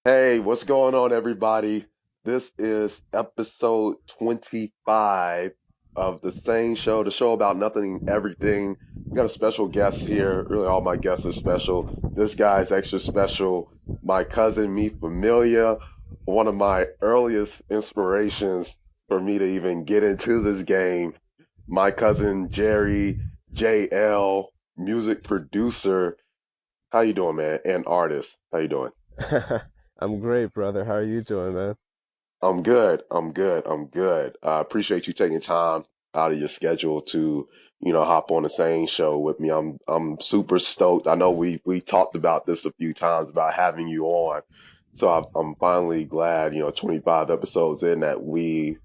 Hey, what's going on, everybody? This is episode 25 of the SANE Show, the show about nothing and everything. We got a special guest here. Really, all my guests are special. This guy's extra special. My cousin, me familia, one of my earliest inspirations for me to even get into this game. My cousin Jerry, JL, music producer. How you doing, man? And artist. How you doing? I'm great, brother. How are you doing, man? I'm good. I'm good. I'm good. I appreciate you taking time out of your schedule to, hop on the same show with me. I'm super stoked. I know we talked about this a few times about having you on. So I'm finally glad, 25 episodes in that we,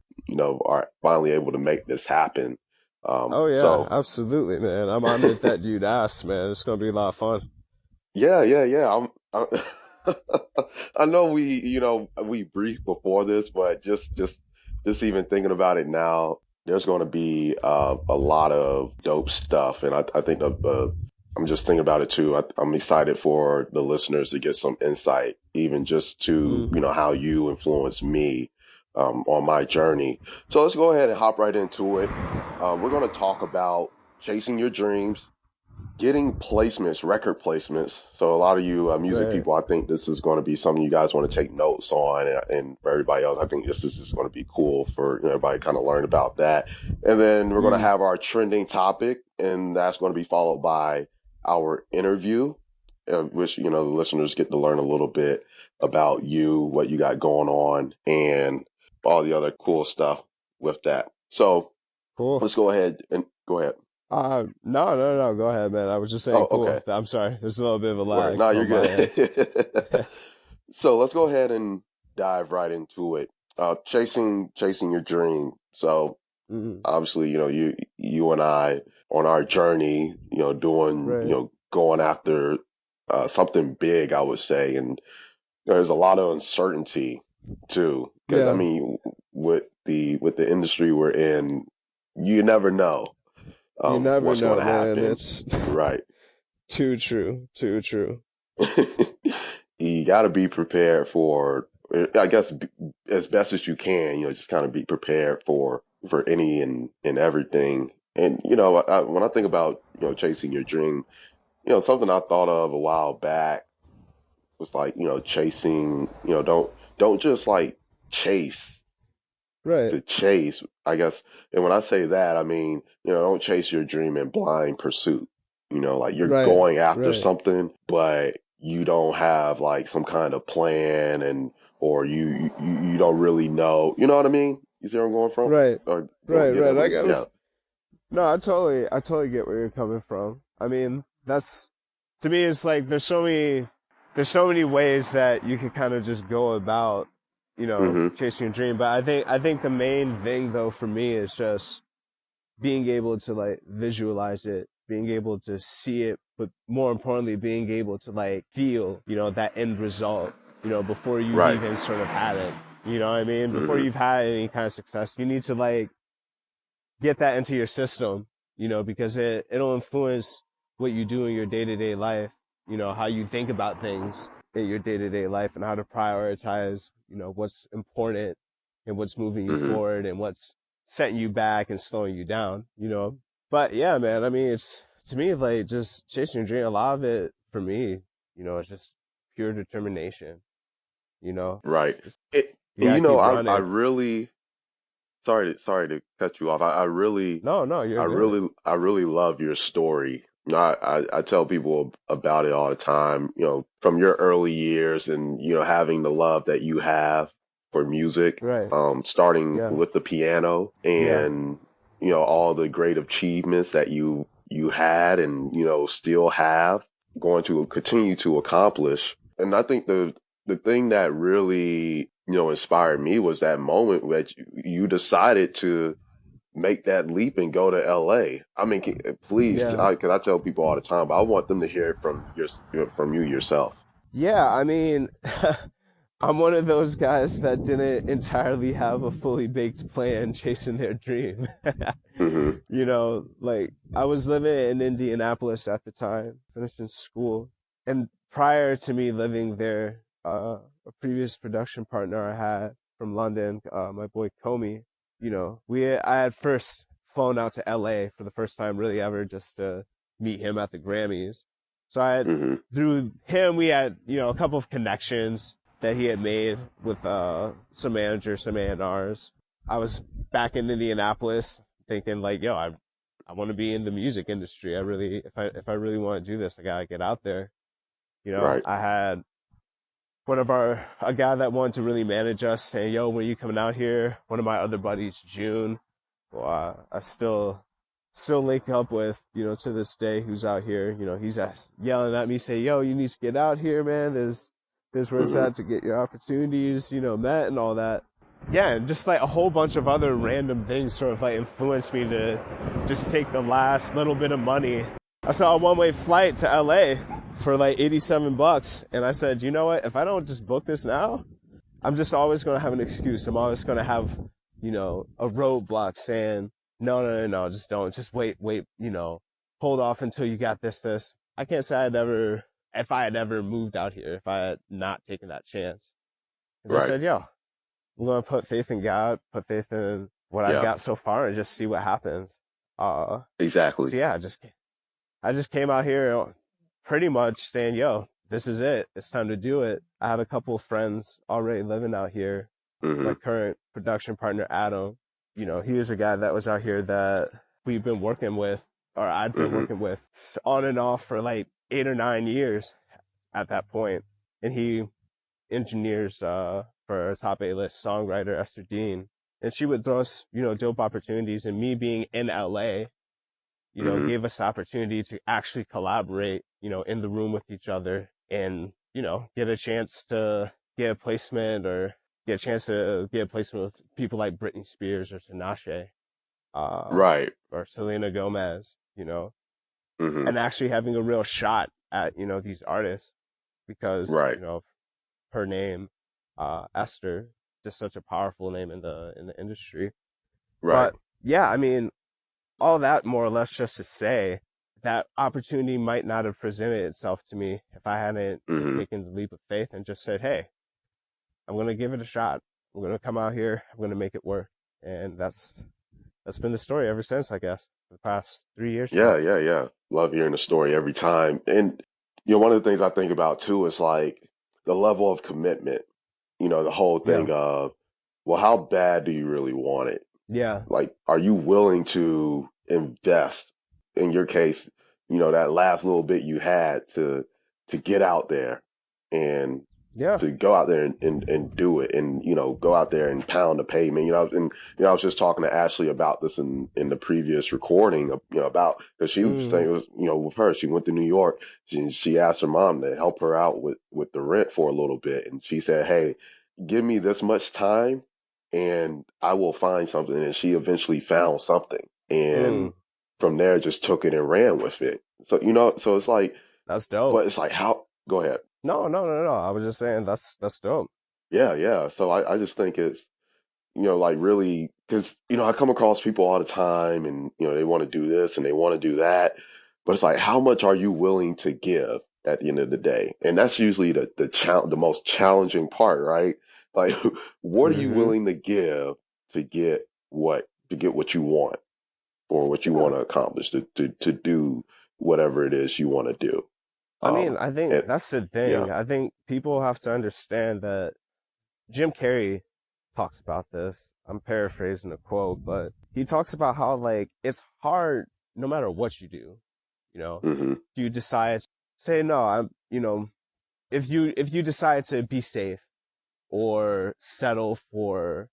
are finally able to make this happen. Oh yeah, So absolutely, man. I'm honored that you'd asked, man. It's gonna be a lot of fun. yeah, yeah, yeah. I know we briefed before this, but just even thinking about it now, there's going to be a lot of dope stuff, and I think I'm just thinking about it too. I'm excited for the listeners to get some insight, even just to Mm, how you influenced me on my journey. So let's go ahead and hop right into it. We're going to talk about chasing your dreams, getting placements, record placements. So a lot of you music right. people, I think this is going to be something you guys want to take notes on, and for everybody else, I think this is just going to be cool for everybody to kind of learn about that. And then we're going to Mm, have our trending topic, and that's going to be followed by our interview, which the listeners get to learn a little bit about you, what you got going on, and all the other cool stuff with that. So cool. let's go ahead and go ahead. No, no, no. Go ahead, man. I was just Oh, saying cool. okay. I'm sorry. There's a little bit of a Word. lag No, you're on my end. good. So let's go ahead and dive right into it. Chasing your dream. So Mm, obviously, you and I on our journey, doing, right. going after something big, I would say, and there's a lot of uncertainty too, because I Yeah. mean, with the industry we're in, you never know You never what's going know, to man. happen. It's Right. too true. Too true. You got to be prepared for, I guess, as best as you can, just kind of be prepared for any and everything. And, when I think about, chasing your dream, something I thought of a while back was like, chasing, don't just like chase Right. to chase, I guess. And when I say that, I mean, don't chase your dream in blind pursuit. Like you're Right. going after Right. something, but you don't have like some kind of plan and or you don't really know. You know what I mean? You see where I'm going from? Right. Or Right. get that Right. I way? gotta. Yeah. No, I totally get where you're coming from. I mean, that's to me, it's like there's so many ways that you could kind of just go about, Mm-hmm. chasing your dream. But I think the main thing though for me is just being able to like visualize it, being able to see it, but more importantly, being able to like feel, that end result, before you've Right. even sort of had it. You know what I mean? Before Mm-hmm. you've had any kind of success, you need to like get that into your system, because it'll influence what you do in your day to day life, how you think about things in your day to day life and how to prioritize, what's important and what's moving you Mm-hmm. forward and what's setting you back and slowing you down. But yeah, man, I mean, it's to me like just chasing your dream. A lot of it for me, it's just pure determination, you know, Right. just, It, you and gotta keep I running. really sorry to cut you off. No, no, you're good. I really love your story. I tell people about it all the time, from your early years and, having the love that you have for music, Right. starting Yeah. with the piano Yeah. and, all the great achievements that you had and, still have going to continue to accomplish. And I think the thing that really, inspired me was that moment that you decided to make that leap and go to LA. I mean, please, Yeah. because I tell people all the time, but I want them to hear it from you yourself. Yeah, I mean, I'm one of those guys that didn't entirely have a fully baked plan chasing their dream. Hmm. Like I was living in Indianapolis at the time, finishing school. And prior to me living there, a previous production partner I had from London, my boy Comey, I had first flown out to LA for the first time really ever just to meet him at the Grammys. So Hmm. through him, we had, a couple of connections that he had made with, some managers, some A&Rs. I was back in Indianapolis thinking like, yo, I want to be in the music industry. If I really want to do this, I gotta get out there. Right. I had a guy that wanted to really manage us saying, yo, when are you coming out here? One of my other buddies, June, who I still link up with, to this day, who's out here. He's yelling at me, say, yo, you need to get out here, man. There's where it's Hmm. at to get your opportunities, met and all that. Yeah, and just like a whole bunch of other random things sort of like influenced me to just take the last little bit of money. I saw a one-way flight to LA for like $87. And I said, you know what? If I don't just book this now, I'm just always going to have an excuse. I'm always going to have, a roadblock saying, no, just don't. Just wait, hold off until you got this. I can't say if I had ever moved out here, if I had not taken that chance. Because I Right. said, yo, I'm going to put faith in God, put faith in what I've Yeah. got so far and just see what happens. So Exactly. yeah, I just came out here pretty much saying, yo, this is it. It's time to do it. I have a couple of friends already living out here. My Hmm. current production partner, Adam, he was a guy that was out here that we've been working with, or I'd been Hmm. working with on and off for like 8 or 9 years at that point. And he engineers for a top A-list songwriter, Esther Dean. And she would throw us, dope opportunities. And me being in LA, Hmm. gave us the opportunity to actually collaborate, in the room with each other and, get a chance to get a placement or get a chance to get a placement with people like Britney Spears or Tinashe, uh, Right. or Selena Gomez, Hmm. and actually having a real shot at, these artists because, Right. her name, Esther, just such a powerful name in the industry. Right. But yeah, I mean, all that more or less just to say that opportunity might not have presented itself to me if I hadn't Hmm. taken the leap of faith and just said, hey, I'm going to give it a shot. I'm going to come out here. I'm going to make it work. And that's been the story ever since, I guess, for the past 3 years now. Yeah. Yeah. Yeah. Love hearing the story every time. And, one of the things I think about too is like the level of commitment, the whole Yeah. thing of, well, how bad do you really want it? Yeah. Like, are you willing to invest, in your case, that last little bit you had to get out there and Yeah. to go out there and do it and, go out there and pound the pavement, and, I was just talking to Ashley about this in the previous recording, about, because she was saying Mm. it was, with her, she went to New York. She asked her mom to help her out with the rent for a little bit. And she said, hey, give me this much time and I will find something. And she eventually found something. And Mm. from there, just took it and ran with it. So, so it's like, That's dope. but it's like, how, go ahead. No. I was just saying that's dope. Yeah, yeah. So I just think it's, like really, because, I come across people all the time and, they want to do this and they want to do that. But it's like, how much are you willing to give at the end of the day? And that's usually the most challenging part, right? Like, what are you Mm-hmm. willing to give to get what you want or what you Yeah. want to accomplish to do whatever it is you want to do? I mean, I think And that's the yeah. thing. I think people have to understand that Jim Carrey talks about this. I'm paraphrasing a quote, but he talks about how like it's hard no matter what you do. You know, Hmm. you decide say no, if you decide to be safe or settle for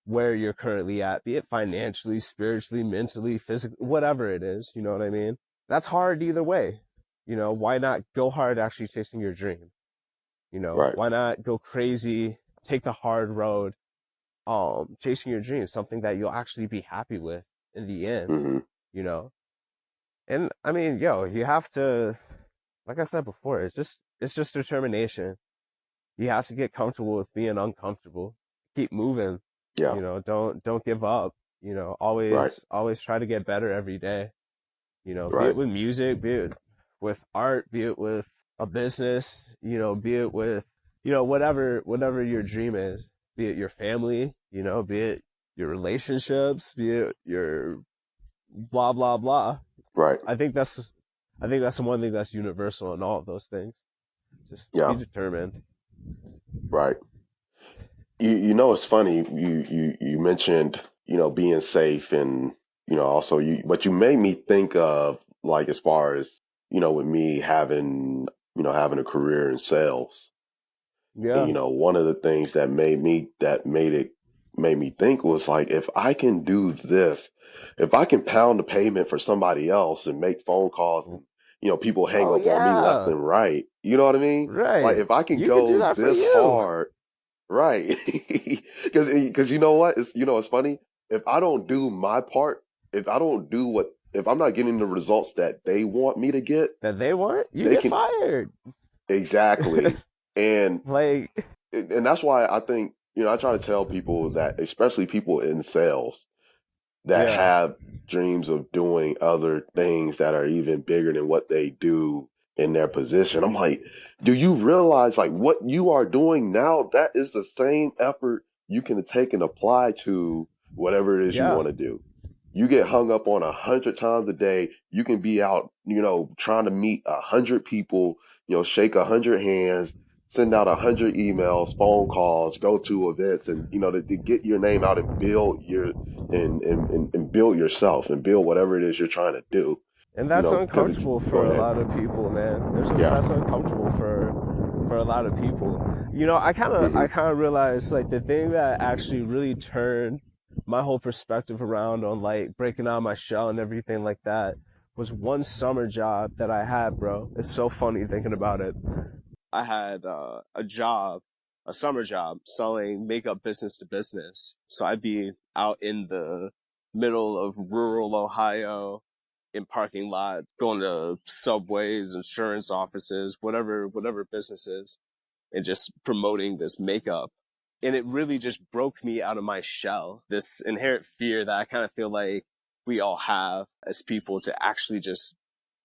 where you're currently at, be it financially, spiritually, mentally, physically, whatever it is, you know what I mean? That's hard either way. Why not go hard actually chasing your dream? Right. Why not go crazy, take the hard road, chasing your dreams, something that you'll actually be happy with in the end, Hmm. you know? And I mean, yo, you have to, like I said before, it's just determination. You have to get comfortable with being uncomfortable. Keep moving, Yeah. don't give up, Right. always try to get better every day, be it Right. with music, be it with art, be it with a business, be it with, whatever your dream is, be it your family, be it your relationships, be it your blah, blah, blah. Right. I think that's the one thing that's universal in all of those things. Just Yeah. be determined. Right. It's funny. You mentioned, being safe and, also but you made me think of like, as far as, with me having a career in sales. And, Yeah. one of the things that made me think was like, if I can do this, if I can pound the pavement for somebody else and make phone calls and, people hang Oh up on me left yeah. and right, you know what I mean? Like, Right. if I can You could do go that for this you. hard, right? Because you know what? It's funny. If I don't do my part, if I'm not getting the results that they want me to get, That they want, you they get can fired. exactly. And Like, and that's why I think, I try to tell people that, especially people in sales that yeah. have dreams of doing other things that are even bigger than what they do in their position. I'm like, do you realize like what you are doing now? That is the same effort you can take and apply to whatever it is you Yeah. want to do. You get hung up on 100 times a day. You can be out, trying to meet 100 people, shake 100 hands, send out 100 emails, phone calls, go to events, and to get your name out and build and build yourself and build whatever it is you're trying to do. And that's Because it's uncomfortable go for a ahead. lot of people, man. Yeah. That's uncomfortable for a lot of people. I Hmm. kind of realized like the thing that actually really turned my whole perspective around on like breaking out of my shell and everything like that was one summer job that I had, bro. It's so funny thinking about it. I had a summer job selling makeup business to business. So I'd be out in the middle of rural Ohio in parking lots, going to subways, insurance offices, whatever businesses, and just promoting this makeup. And it really just broke me out of my shell. This inherent fear that I kind of feel like we all have as people to actually just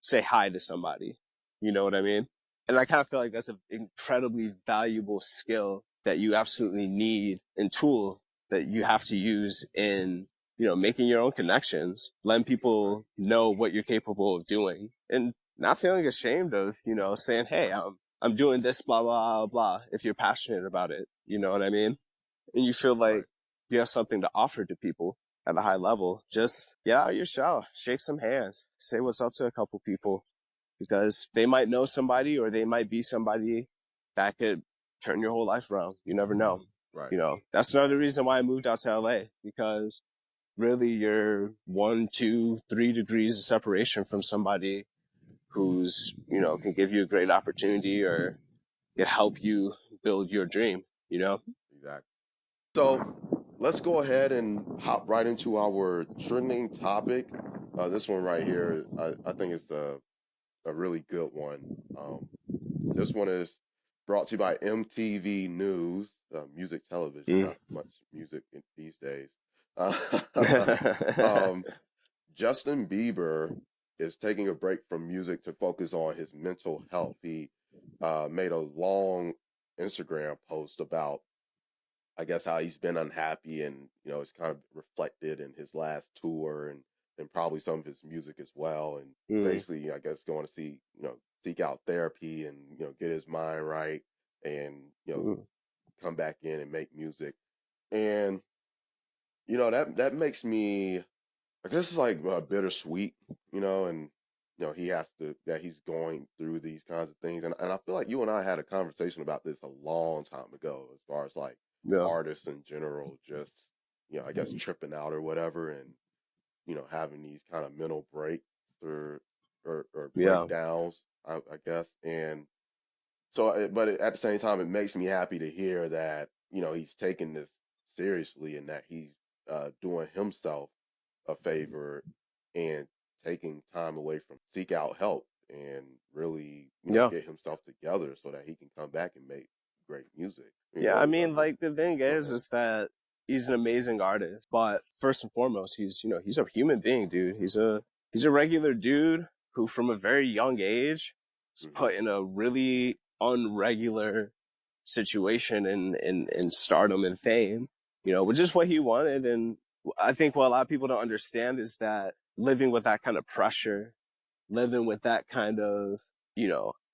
say hi to somebody. You know what I mean? And I kind of feel like that's an incredibly valuable skill that you absolutely need and tool that you have to use in, making your own connections, letting people know what you're capable of doing and not feeling ashamed of, saying, hey, I'm doing this, blah, blah, blah, if you're passionate about it. You know what I mean? And you feel like Right. you have something to offer to people at a high level. Just get out of your shell, shake some hands, say what's up to a couple people because they might know somebody or they might be somebody that could turn your whole life around. You never know. Right. That's another reason why I moved out to LA because really you're 1, 2, 3 degrees of separation from somebody who's, can give you a great opportunity or can help you build your dream. Exactly. So let's go ahead and hop right into our trending topic. This one right here, I think it's a really good one. This one is brought to you by MTV News, music television, Mm. not much music these days. Uh, um, Justin Bieber is taking a break from music to focus on his mental health. He made a long Instagram post about, I guess, how he's been unhappy, and it's kind of reflected in his last tour and probably some of his music as well. And Mm. basically, I guess, going to seek out therapy and get his mind right and Mm. come back in and make music. And that makes me, I guess, it's like bittersweet, and he has to that he's going through these kinds of things, and I feel like you and I had a conversation about this a long time ago, as far as like Yeah. artists in general, just I guess tripping out or whatever, and having these kind of mental breaks or or Yeah. breakdowns, I guess, and so, but at the same time, it makes me happy to hear that he's taking this seriously and that he's doing himself a favor and taking time away from seek out help and really Yeah. get himself together so that he can come back and make great music. Yeah. I mean, like the thing Go is that he's an amazing artist, but first and foremost, he's a human being, dude. He's a regular dude who from a very young age is ahead. put in a really unregular situation and stardom and fame, which is what he wanted. And I think what a lot of people don't understand is that living with that kind of pressure, living with that kind of,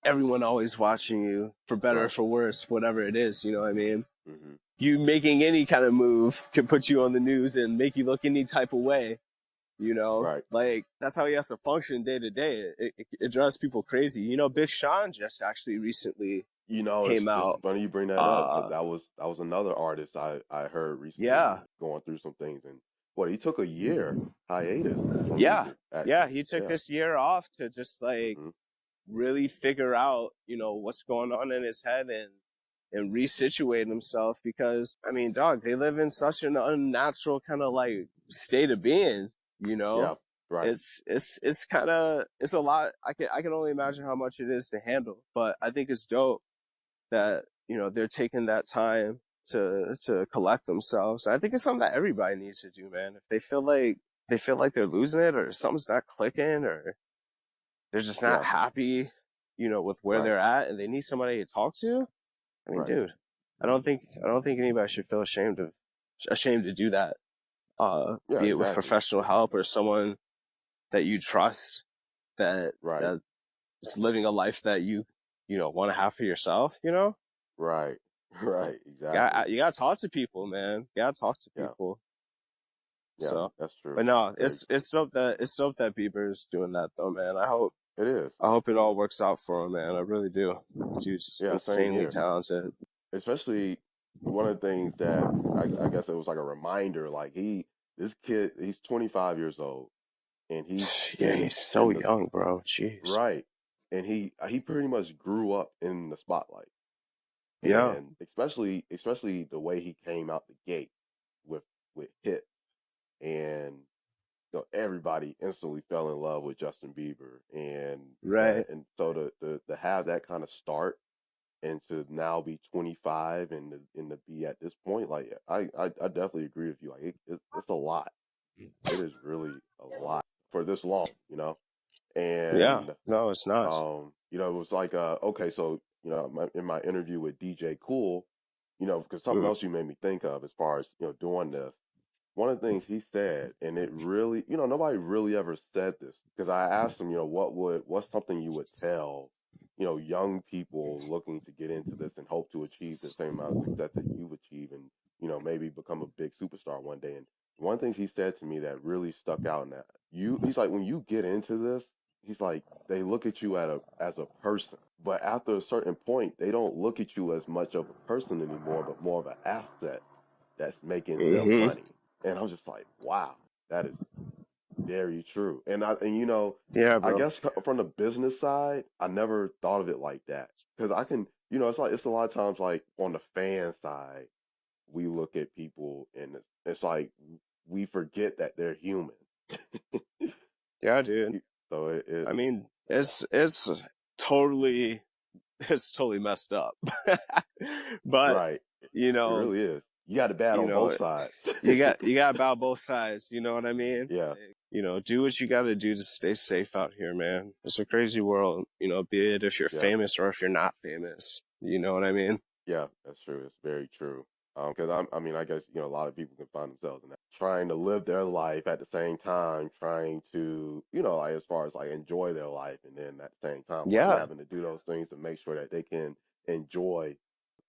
everyone always watching you for better or for worse, whatever it is, you know what I mean? Mm-hmm. You making any kind of move can put you on the news and make you look any type of way, Right. like that's how he has to function day to day. It drives people crazy. Big Sean just actually recently It's came out. funny you bring that up because that was another artist I heard recently Yeah, going through some things, and he took a year hiatus from yeah, music yeah. actually. He took Yeah. this year off to just like Hmm. really figure out, what's going on in his head and resituate himself because I mean, dog, they live in such an unnatural kind of like state of being, you know. Yeah. Right. It's kind of it's a lot. I can only imagine how much it is to handle, but I think it's dope that they're taking that time to collect themselves. I think it's something that everybody needs to do, man. If they feel like they're losing it or something's not clicking or they're just not Yeah. happy, with where Right. they're at and they need somebody to talk to. I mean, Right. dude, I don't think anybody should feel ashamed to do that. Yeah. Be it with Exactly. professional help or someone that you trust that Right. that is living a life that you want to have for yourself. Right. Right. Exactly. You gotta talk to people, man. You gotta talk to Yeah. people. Yeah. So, That's true. but no, Very true. it's dope that Bieber's doing that though, man. I hope It is. I hope it all works out for him, man. I really do. Dude's Yeah. Same insanely here. talented. Especially one of the things that I guess it was like a reminder. Like this kid, he's 25 years old, and he's Yeah, been he's so in the young, bro. Jeez. right, and he pretty much grew up in the spotlight, Yeah. and especially the way he came out the gate with hit, and everybody instantly fell in love with Justin Bieber, and Right. so to have that kind of start and to now be 25 and to be at this point, like I definitely agree with you. Like it's a lot. It is really a lot for this long, Yeah. And No, it's not. it was like okay, so in my interview with DJ Cool, because something Mm. else you made me think of as far as doing this. One of the things he said, and it really, nobody really ever said this because I asked him, what's something you would tell, young people looking to get into this and hope to achieve the same amount of success that you've achieved and, maybe become a big superstar one day. And one of the things he said to me that really stuck out in that he's like, when you get into this, he's like, they look at you as a person, but after a certain point, they don't look at you as much of a person anymore, but more of an asset that's making them Mm-hmm. money. And I was just like, wow, that is very true. Yeah, I bro. guess from the business side, I never thought of it like that because I can, it's a lot of times like on the fan side, we look at people and it's like we forget that they're human. Yeah, dude. So I mean, it's totally it's totally messed up. But, right, you it know, really is. You got it bad you on both know, sides. you got about both sides, you know what I mean? Yeah, Like, do what you gotta do to stay safe out here, man. It's a crazy world, be it if you're yeah. famous or if you're not famous. You know what I mean? Yeah, that's true. It's very true. Because I mean, I guess a lot of people can find themselves in that, trying to live their life at the same time, trying to like as far as like enjoy their life, and then at the same time like Yeah. having to do those things to make sure that they can enjoy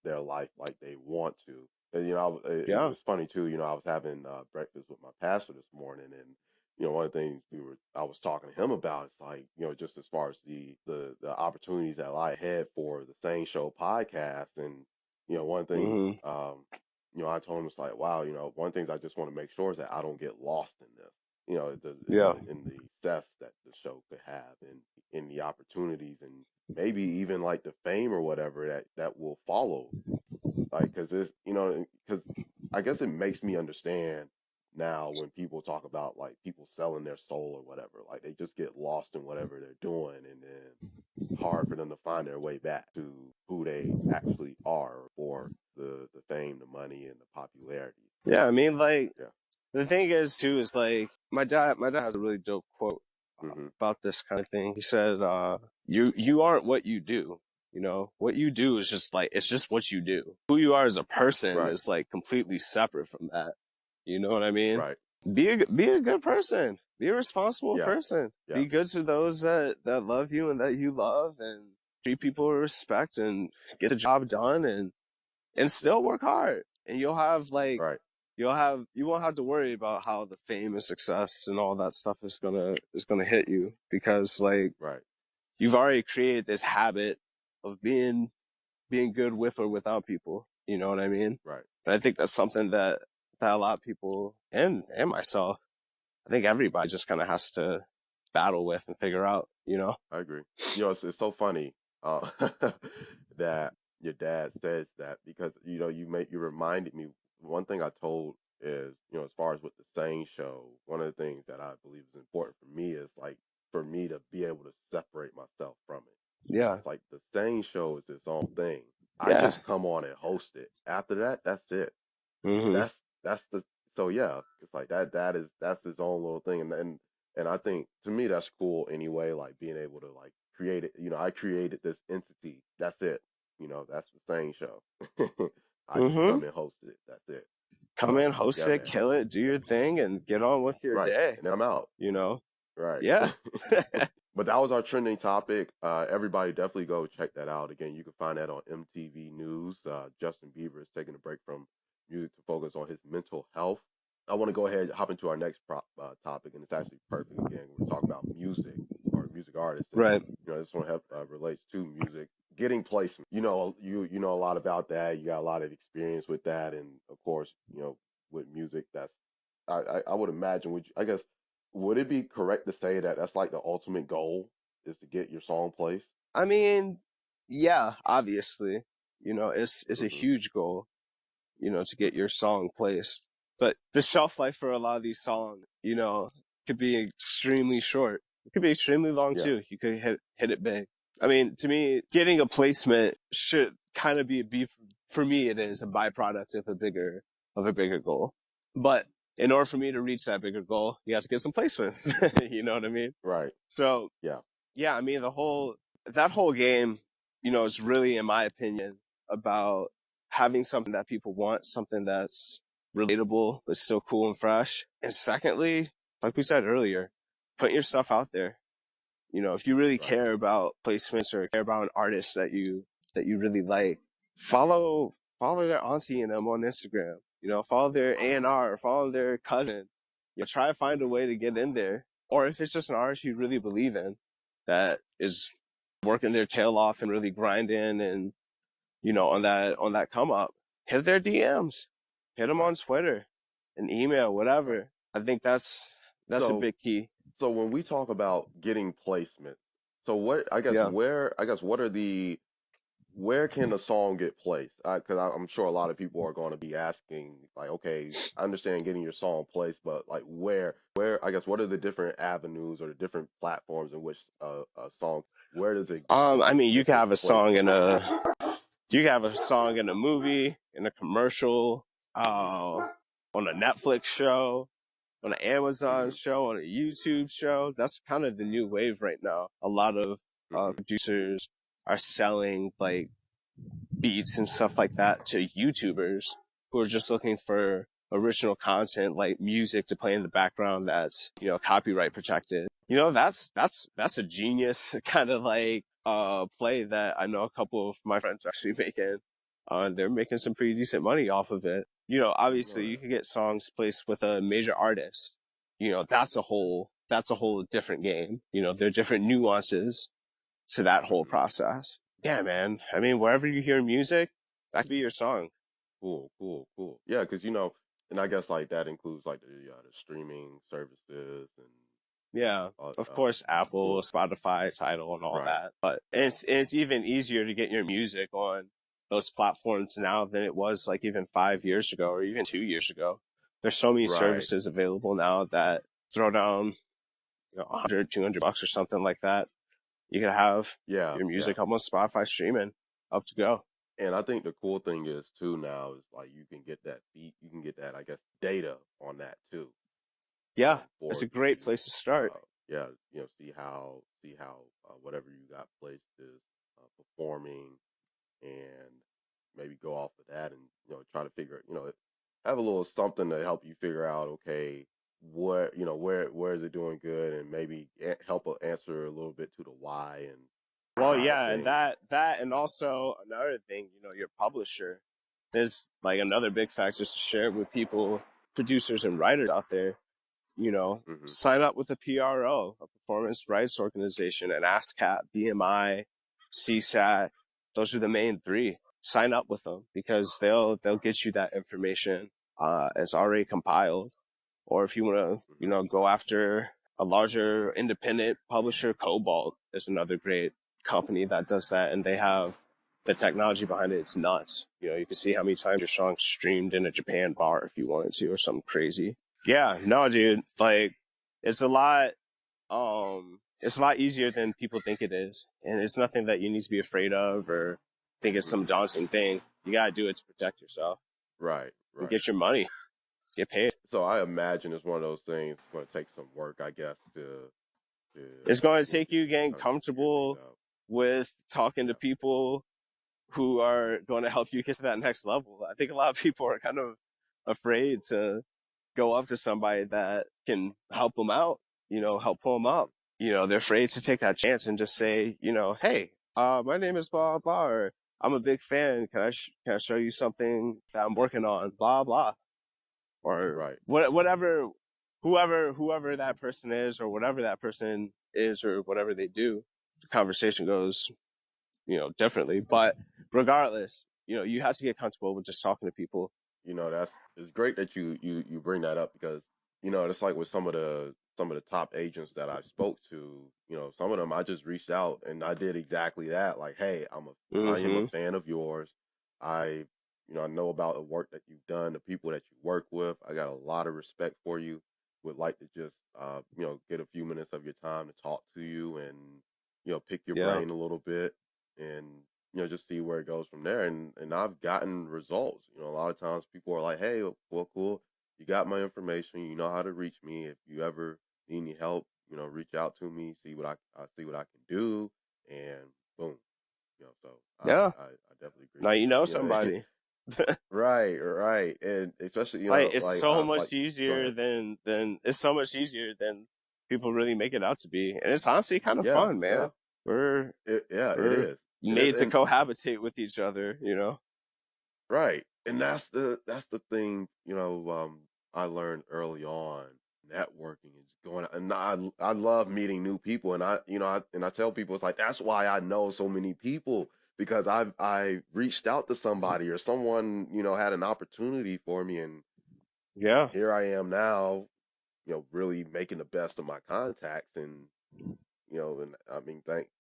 their life like they want to. And Yeah. it's funny too. I was having breakfast with my pastor this morning, and one of the things I was talking to him about is like just as far as the opportunities that lie ahead for the SANE Show podcast, and one of the things Hmm. I told him it's like, wow, one of the things I just want to make sure is that I don't get lost in this. Yeah. In the success that the show could have, and in the opportunities, and maybe even like the fame or whatever that will follow. Like, because it's because I guess it makes me understand now when people talk about like people selling their soul or whatever. Like they just get lost in whatever they're doing, and then hard for them to find their way back to who they actually are for the fame, the money, and the popularity. Yeah. I mean, like, Yeah. the thing is, too, is like, my dad has a really dope quote Hmm. about this kind of thing. He said, you aren't what you do. You know, what you do is just like, it's just what you do. Who you are as a person Right. is like completely separate from that. You know what I mean? Right. Be a good person. Be a responsible Yeah. person. Yeah. Be good to those that love you and that you love, and treat people with respect and get the job done, and still work hard. And you'll have like, Right. you won't have to worry about how the fame and success and all that stuff is gonna hit you, because like Right. you've already created this habit of being good with or without people. You know what I mean? Right. And I think that's something that a lot of people, and myself, I think everybody just kind of has to battle with and figure out, you know? I agree. You know, it's so funny uh, that your dad says that because you reminded me. One thing I told is, as far as with the SANE show, one of the things that I believe is important for me is like for me to be able to separate myself from it. Yeah. It's like the SANE show is its own thing. I Yeah. just come on and host it. After that, that's it. Hmm. That's the so yeah. It's like that's his own little thing, and I think to me that's cool anyway. Like being able to like create it. I created this entity. That's it. That's the SANE show. I just Hmm. come and host it. That's it. Come in, host Yeah, it, man. kill it, do your thing, and get on with your Right, day, and then I'm out. you know? Right. Yeah. But that was our trending topic. Everybody definitely go check that out. Again, you can find that on MTV News. Justin Bieber is taking a break from music to focus on his mental health. I want to go ahead and hop into our next topic, and it's actually perfect. Again, we're talking about music or music artists, and Right. this one relates to music. Getting placement. You know a lot about that. You got a lot of experience with that, and of course, with music, that's I would imagine. I guess would it be correct to say that that's like the ultimate goal is to get your song placed? I mean, yeah, obviously, it's a Hmm. huge goal, to get Hmm. your song placed. But the shelf life for a lot of these songs, could be extremely short. It could be extremely long Yeah. too. You could hit it big. I mean, to me, getting a placement should kind of be, for me, it is a byproduct of a bigger goal. But in order for me to reach that bigger goal, you have to get some placements. You know what I mean? Right. So Yeah. yeah, I mean, that whole game, is really, in my opinion, about having something that people want, something that's relatable, but still cool and fresh. And secondly, like we said earlier, putting your stuff out there. If you really Right. care about placements or care about an artist that you really like, follow their auntie and them on Instagram. Follow their A&R, follow their cousin. Try to find a way to get in there. Or if it's just an artist you really believe in that is working their tail off and really grinding and, on that come up, hit their DMs, hit them Right. on Twitter, an email, Right. whatever. I think that's a So big key. so when we talk about getting placement, so what I guess Yeah. where I guess what are the where can a song get placed? Because I'm sure a lot of people are going to be asking, like, okay, I understand getting your song placed, but like, I guess, what are the different avenues or the different platforms in which a song, where does it I mean, get its placement? you can have a song in a movie, in a commercial, Hmm. on a Netflix show, on an Amazon Hmm. show, on a YouTube show. That's kind of the new wave right now. A lot of Hmm. producers are selling like beats and stuff like that to YouTubers who are just looking for original content, like music to play in the background that's, copyright protected. That's a genius kind of like, play that I know a couple of my friends are actually making. They're making some pretty decent money off of it. I didn't know Obviously you that. can get songs placed with a major artist. That's a whole different game. There are different nuances to that whole Hmm. process. Yeah, man. I mean, wherever you hear music, that could be your song. Cool, cool, cool. Yeah, because and I guess like that includes like the streaming services and Yeah. Of uh, course, Apple, cool. Spotify, Tidal, and all Right. that. But it's even easier to get your music on those platforms now than it was like even 5 years ago or even 2 years ago. There's so many Right. services available now that throw down, 100, $200 or something like that. You can have Yeah. your Yeah. music up on Spotify streaming up to go. And I think the cool thing is too now is like you can get that beat, you can get that I guess data on that too. Yeah. It's For a you great place to start. yeah, see how whatever you got placed is performing, and maybe go off of that and try to figure have a little something to help you figure out, okay, what where is it doing good, and maybe help answer a little bit to the why and Well, side of yeah, and things. that and also another thing, your publisher is like another big factor to share with people, producers and writers out there. Hmm. Sign up with a PRO, a performance rights organization, an ASCAP, BMI, CSAT. Those are the main three. Sign up with them because they'll get you that information. It's already compiled. Or if you want to, Hmm. go after a larger independent publisher, Cobalt is another great company that does that, and they have the technology behind it. It's nuts. You can see how many times your song streamed in a Japan bar if you wanted to, or something crazy. Yeah, no, dude. Like, it's a lot. It's a lot easier than people think it is, and it's nothing that you need to be afraid of or think it's some Hmm. daunting thing. You gotta do it to protect yourself Right, and right. get your money, get paid. So I imagine it's one of those things. It's going to take some work, I guess, to It's going to get take you getting try to figure things comfortable out. with talking to Yeah. people who are going to help you get to that next level. I think a lot of people are kind of afraid to go up to somebody that can help them out, help pull them Hmm. up. They're afraid to take that chance and just say, hey, my name is blah, blah, or I'm a big fan. Can I show you something that I'm working on? Blah, blah. Or Right. whatever, whoever that person is or whatever that person is or whatever they do, the conversation goes, differently. But regardless, you have to get comfortable with just talking to people. That's it's great that you bring that up because it's like with some of the top agents that I spoke to. Some of them I just reached out and I did exactly that. Like, hey, I am a Mm-hmm. fan of yours. I I know about the work that you've done, the people that you work with. I got a lot of respect for you. Would like to just get a few minutes of your time to talk to you and pick your Yeah. brain a little bit and just see where it goes from there. And I've gotten results. A lot of times people are like, hey, well, cool. You got my information. You know how to reach me. If you ever need any help, reach out to me, see what I see what I can do. And boom. So Yeah. I definitely agree Now with you know that. somebody. Right, right. And especially, Like it's like so like much go easier ahead. than it's so much easier than people really make it out to be. And it's honestly kind of Yeah, fun, yeah. man. We're Yeah, it we're is. It is. made to cohabitate with each other. Right. And that's the thing, I learned early on. Networking is going, and I love meeting new people, and I tell people it's like that's why I know so many people because I reached out to somebody or someone, had an opportunity for me, and Yeah. here I am now, really making the best of my contacts, and and I mean, thanks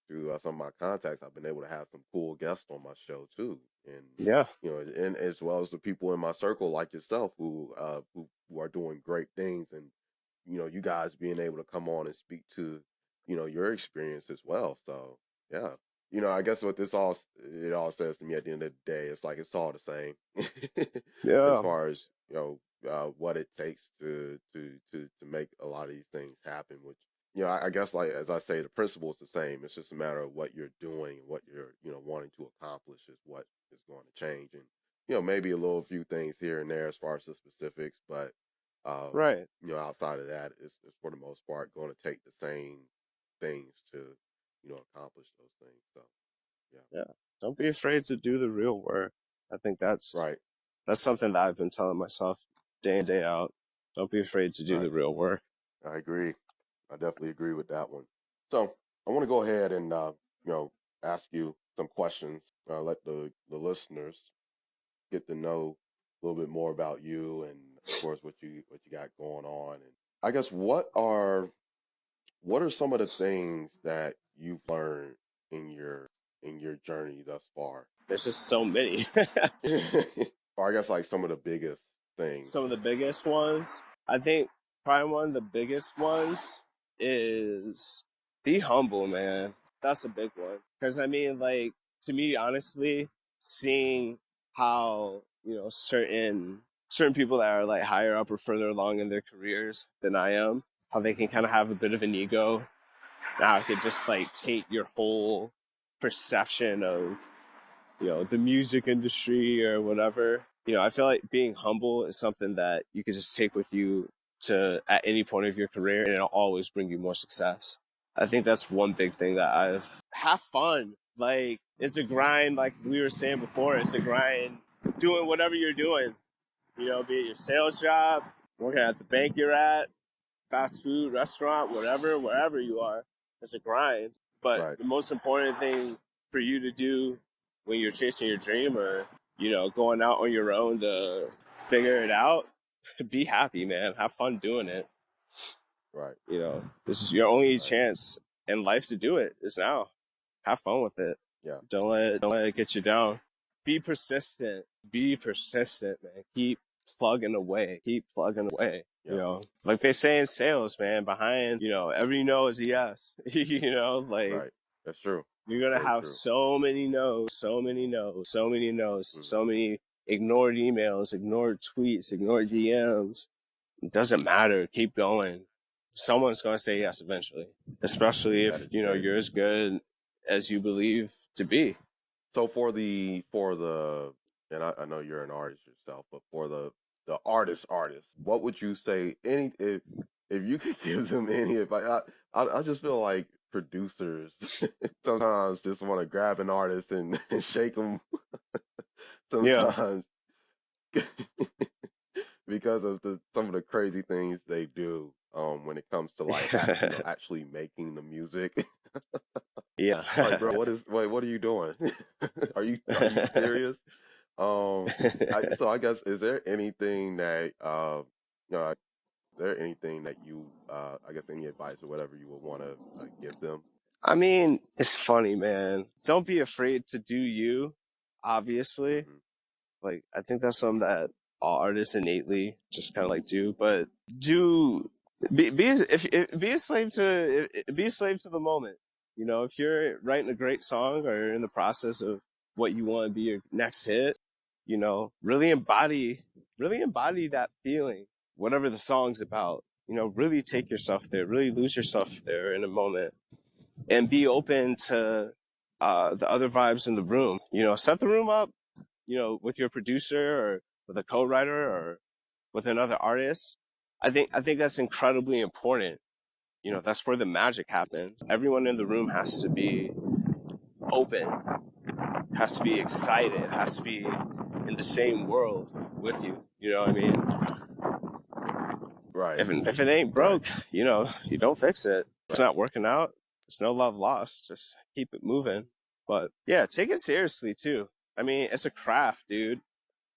to some of my contacts, I've been able to have some cool guests on my show too, and Yeah. and as well as the people in my circle like yourself who are doing great things, and you guys being able to come on and speak to your experience as well. So yeah, I guess what it all says to me at the end of the day, it's like it's all the same as Yeah. far as what it takes to make a lot of these things happen, which I guess, like as I say, the principle is the same. It's just a matter of what you're doing, what you're wanting to accomplish is what is going to change, and maybe a little few things here and there as far as the specifics, but um, Right. outside of that, it's for the most part going to take the same things to accomplish those things. So yeah, Yeah. Don't be afraid to do the real work. I think right, that's something that I've been telling myself day in, day out. Don't be afraid to do right. the real work. I agree. I definitely agree with that one. So I want to go ahead and ask you some questions. Let the listeners get to know a little bit more about you and of course what you got going on. And I guess what are some of the things that you've learned in your journey thus far? There's just so many. Or I guess like some of the biggest things. Some of the biggest ones. I think probably one of the biggest ones is be humble, man. That's a big one. Because I mean, like, to me, honestly, seeing how, certain people that are like higher up or further along in their careers than I am, how they can kind of have a bit of an ego. Now it could just like take your whole perception of, the music industry or whatever. I feel like being humble is something that you can just take with you to at any point of your career, and it'll always bring you more success. I think that's one big thing that I've have fun. Like, it's a grind, like we were saying before, it's a grind doing whatever you're doing, be it your sales job, working at the bank you're at, fast food, restaurant, whatever, wherever you are. It's a grind. But Right. the most important thing for you to do when you're chasing your dream or, going out on your own to figure it out, be happy, man. Have fun doing it. Right. This is your only Right. chance in life to do it is now. Have fun with it. Yeah. Don't let it get you down. Be persistent. Be persistent, man. Keep plugging away. Keep plugging away. Yeah. Like they say in sales, man, behind, every no is a yes. Right. That's true. You're going to Very have true. so many no's, so many no's, so many no's, so many ignored emails, ignored tweets, ignored DMs. It doesn't matter. Keep going. Someone's going to say yes eventually, especially if, you're as good as you believe to be. So for the and I know you're an artist yourself, but for the artist, what would you say? If you could give them any advice, I just feel like producers sometimes just want to grab an artist and shake them sometimes because of some of the crazy things they do when it comes to like actually making the music. Yeah. Like, bro, what are you doing? Are you serious? So I guess is there anything that is there anything that you I guess any advice or whatever you would want to give them? I mean, it's funny, man. Don't be afraid to do you, obviously. Mm-hmm. Like, I think that's something that all artists innately just kind of like do, but be a slave to the moment. If you're writing a great song or in the process of what you want to be your next hit, really embody that feeling, whatever the song's about. Really take yourself there, really lose yourself there in a moment, and be open to the other vibes in the room. Set the room up, with your producer or with a co-writer or with another artist. I think that's incredibly important. That's where the magic happens. Everyone in the room has to be open, has to be excited, has to be in the same world with you. You know what I mean? Right. If it ain't broke, Right. You don't fix it. If it's not working out, there's no love lost. Just keep it moving. But yeah, take it seriously too. I mean, it's a craft, dude.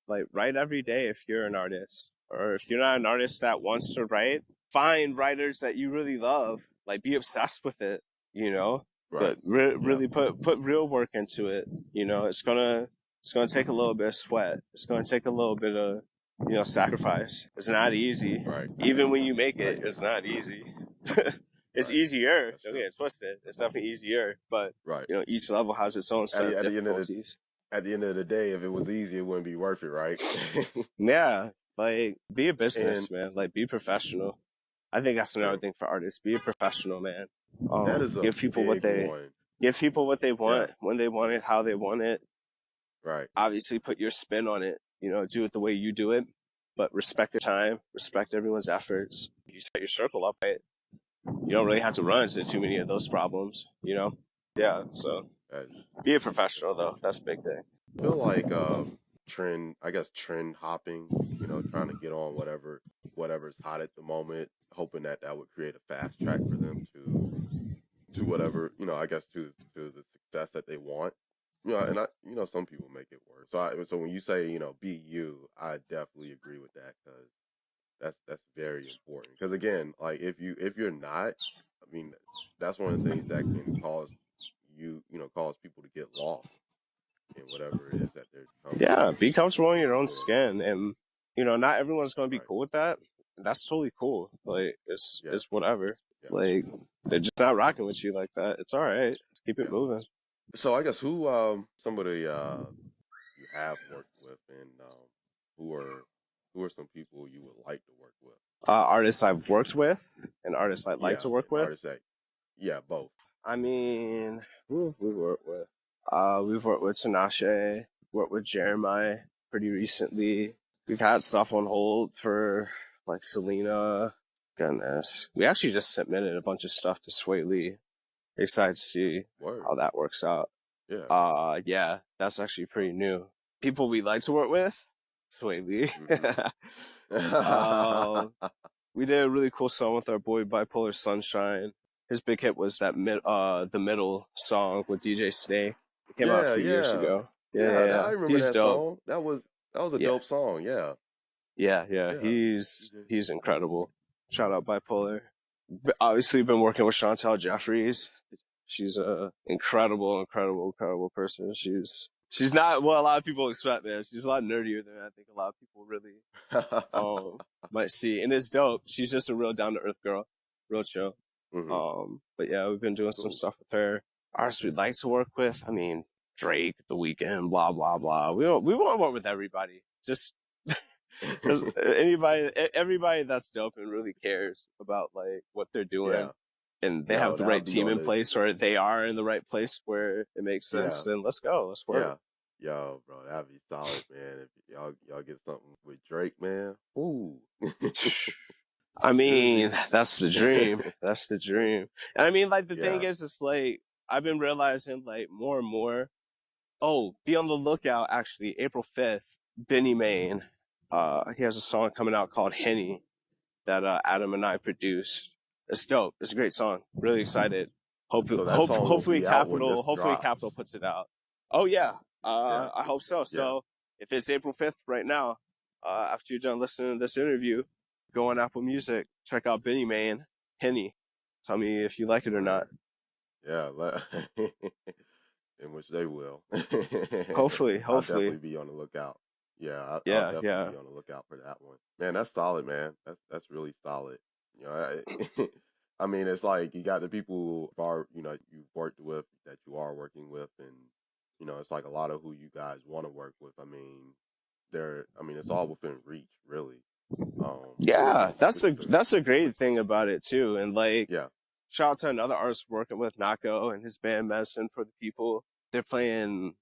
Like, write every day if you're an artist. Or if you're not an artist that wants to write, find writers that you really love. Like, be obsessed with it, Right. But really put real work into it. It's gonna take a little bit of sweat. It's gonna take a little bit of, sacrifice. It's not easy. Right. Even when you make it, Right. it's not easy. It's Right. easier. That's Don't true. get it twisted. It's definitely easier. But, Right. each level has its own set of difficulties. At the end of the day, if it was easy, it wouldn't be worth it, right? Yeah, like, be a And businessman. Like, be professional. I think that's another true. thing for artists. Be a professional, man. That is a Give people big one. give people what they want, Yeah. when they want it, how they want it. Right. Obviously, put your spin on it. Do it the way you do it, but respect the time, respect everyone's efforts. If you set your circle up right, you don't really have to run into too many of those problems. Yeah. So be a professional, though. That's a big thing. I feel like trend hopping, trying to get on whatever's hot at the moment, hoping that would create a fast track for them to whatever, I guess to the success that they want. And some people make it work. So when you say, be you, I definitely agree with that because that's very important. Because again, like if you're not, I mean, that's one of the things that can cause people to get lost in whatever it is that they're coming Yeah, be comfortable in your own for. skin, and not everyone's gonna be Right. cool with that. That's totally cool. Like, Yeah. it's whatever. Yeah. Like, they're just not rocking with you like that. It's all right. Just keep it Yeah. moving. So I guess who somebody you have worked with and who are some people you would like to work with? Artists I've worked with and artists I'd like Yeah, to work with. artists that both. I mean, who have we worked with? We've worked with Tinashe, worked with Jeremiah pretty recently. We've had stuff on hold for like Selena. Goodness. We actually just submitted a bunch of stuff to Sway Lee. Excited to see Word. how that works out. Yeah. Yeah, that's actually pretty new. People we like to work with, Sway Lee. Mm-hmm. We did a really cool song with our boy Bipolar Sunshine. His big hit was that the middle song with DJ Snake. It came out a Yeah, few years yeah. ago. Yeah, I Yeah. remember He's that dope. song. That was a Yeah. dope song. Yeah. Yeah. Yeah. He's incredible. Shout out Bipolar. Obviously been working with Chantel Jeffries. She's a incredible person. She's not what a lot of people expect, man. She's a lot nerdier than I think a lot of people really might see. And it's dope. She's just a real down to earth girl. Real chill. Hmm. But yeah, we've been doing some Cool. stuff with her. Artists we'd like to work with. I mean, Drake, The Weeknd, blah blah blah. We want to work with everybody. Just everybody that's dope and really cares about like what they're doing, Yeah. and they have Yo, the that'll right be team on in the place, or they are in the right place where it makes yeah. sense. Then let's go. Let's work. Yeah. Yo, bro, that'd be solid, man. If y'all get something with Drake, man. Ooh. I mean, Jersey. that's the dream. That's the dream. And I mean, like the thing Yeah. is, it's like I've been realizing like more and more. Oh, be on the lookout. Actually, April 5th, Benny Main. He has a song coming out called Henny that Adam and I produced. It's dope. It's a great song. Really excited. So that song will be out when this Hopefully Capital drops. puts it out. Oh yeah. Yeah. I hope so. Yeah. So if it's April 5th right now, after you're done listening to this interview, go on Apple Music, check out Benny Man, Henny. Tell me if you like it or not. Word. Yeah. In which they will. I'll Hopefully. definitely be on the lookout. Yeah, I'll Yeah, definitely yeah. be on the lookout for that one. Man, that's solid, man. That's really solid. You know, I mean, it's like you got the people who are, you've worked with that you are working with, and it's like a lot of who you guys want to work with. I mean, it's all within reach, really. Which Yeah, is which is a that's a which, great thing about it too. And like, yeah, shout out to another artist working with Nako and his band Medicine for the People. They're playing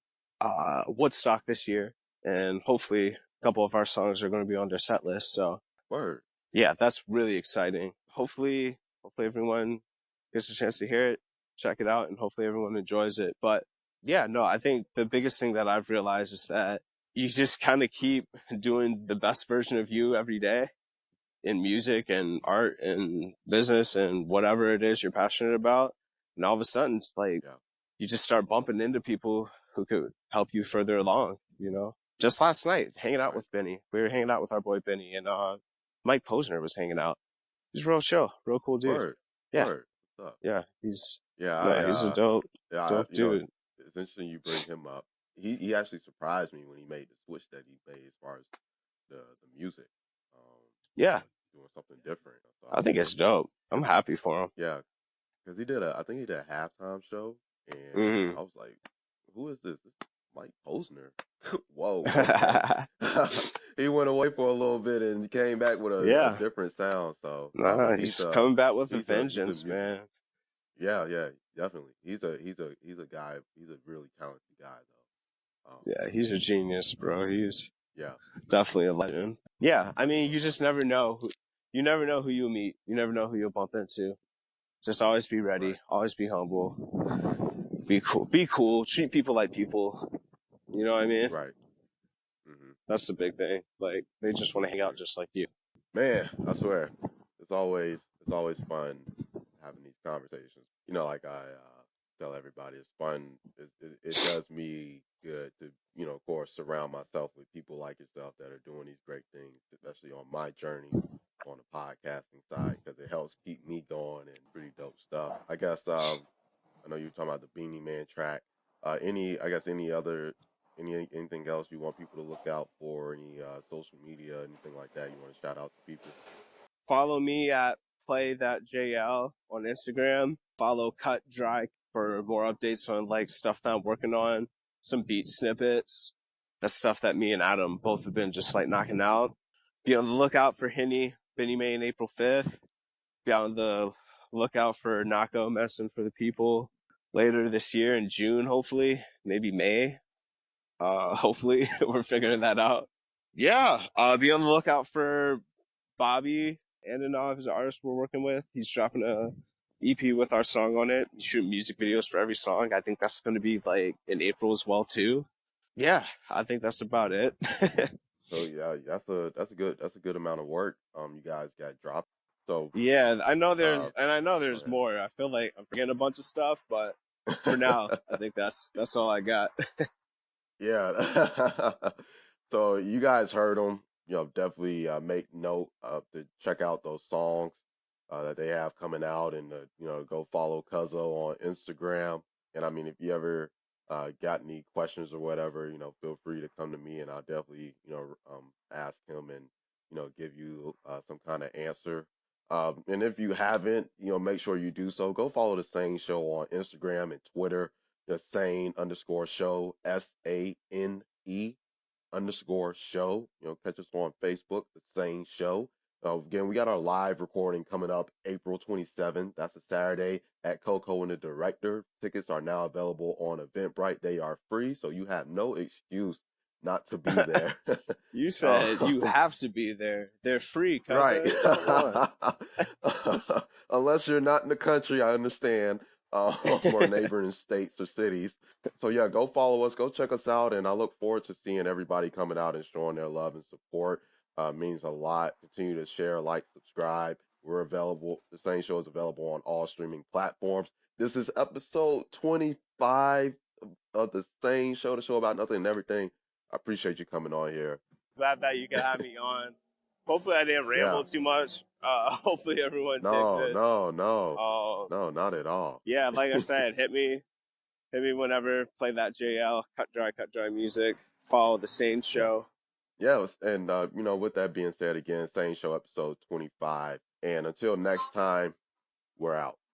Woodstock this year, and hopefully a couple of our songs are going to be on their set list. So word. yeah, that's really exciting. Hopefully everyone gets a chance to hear it, check it out, and hopefully everyone enjoys it. But yeah, no, I think the biggest thing that I've realized is that you just kind of keep doing the best version of you every day in music and art and business and whatever it is you're passionate about. And all of a sudden, it's like Yeah, you just start bumping into people who could help you further along, you know? Just last night, hanging out right. with Benny. We were hanging out with our boy Benny, and Mike Posner was hanging out. He's real chill, real cool dude. Word. Yeah, Word. What's up? yeah. Yeah, He's a dope dude. it's interesting you bring him up. He actually surprised me when he made the switch that he made as far as the music. Yeah, Doing something different. So I I was think like, it's dope. I'm cause happy for him. yeah, because I think he did a halftime show, and Hmm. I was like, who is this? This is Mike Posner. Whoa, okay. He went away for a little bit and came back with a Yeah, different sound. So no, nah, he's coming back with a he's a vengeance, man. yeah, definitely. He's a guy. He's a really talented guy, though. Yeah, he's a genius, bro. He's Yeah, definitely a legend. Yeah, I mean, you just never know. You never know who you'll meet. You never know who you'll bump into. Just always be ready. right, Always be humble. right, Be cool. Be cool. Treat people like people. You know what I mean? right. Hmm. That's the big thing. Like, they just want to hang out Right. just like you. Man, I swear, it's always fun having these conversations. Like I tell everybody, it's fun. It does me good to of course, surround myself with people like yourself that are doing these great things, especially on my journey on the podcasting side, because it helps keep me going and pretty dope stuff. I guess I know you were talking about the Beanie Man track. Any other anything else you want people to look out for? Any social media, anything like that you want to shout out to people? Follow me at play.jl on Instagram. Follow Cut Dry for more updates on like stuff that I'm working on. Some beat snippets. That's stuff that me and Adam both have been just like knocking out. Be on the lookout for Henny, Benny May, April 5th. Be on the lookout for Nako Medicine for the People. later this year in June, hopefully, maybe May. Hopefully we're figuring that out. Yeah, be on the lookout for Bobby Andanov is an artist we're working with. He's dropping a EP with our song on it. He's shooting music videos for every song. I think that's going to be like in April as well too. Yeah, I think that's about it. So yeah, that's a good amount of work. You guys got dropped. So Yeah, I know go there's more. I feel like I'm forgetting a bunch of stuff, but for now, ahead. I think that's all I got. Yeah. So you guys heard them. You know, definitely make note to check out those songs that they have coming out, and you know, go follow Cuzzo on Instagram. And I mean, if you ever got any questions or whatever, you know, feel free to come to me, and I'll definitely, you know, ask him and you know, give you some kind of answer. And if you haven't, you know, make sure you do so. Go follow the SANE Show on Instagram and Twitter, the SANE_show, SANE_show. You know, catch us on Facebook, the SANE Show. Again, we got our live recording coming up April 27th. That's a Saturday at Coco and the Director. Tickets are now available on Eventbrite. They are free, so you have no excuse not to be there. You said you um, have to be there. They're free, right. cousin. Come on. Unless you're not in the country, I understand, or neighboring states or cities. So yeah, go follow us, go check us out, and I look forward to seeing everybody coming out and showing their love and support. Means a lot. Continue to share, like, subscribe. We're available. The Same Show is available on all streaming platforms. This is episode 25 of the Same Show, the show about nothing and everything. I appreciate you coming on here. Glad that you could have me on. Hopefully, I didn't Yeah. ramble too much. Hopefully, everyone takes No, it. no, no, Uh, no, not at all. yeah, like I said, hit me whenever. Play that JL cut dry music. Follow the same Yeah. show. Yeah, and you know, with that being said, again, Same Show episode 25. And until next time, we're out.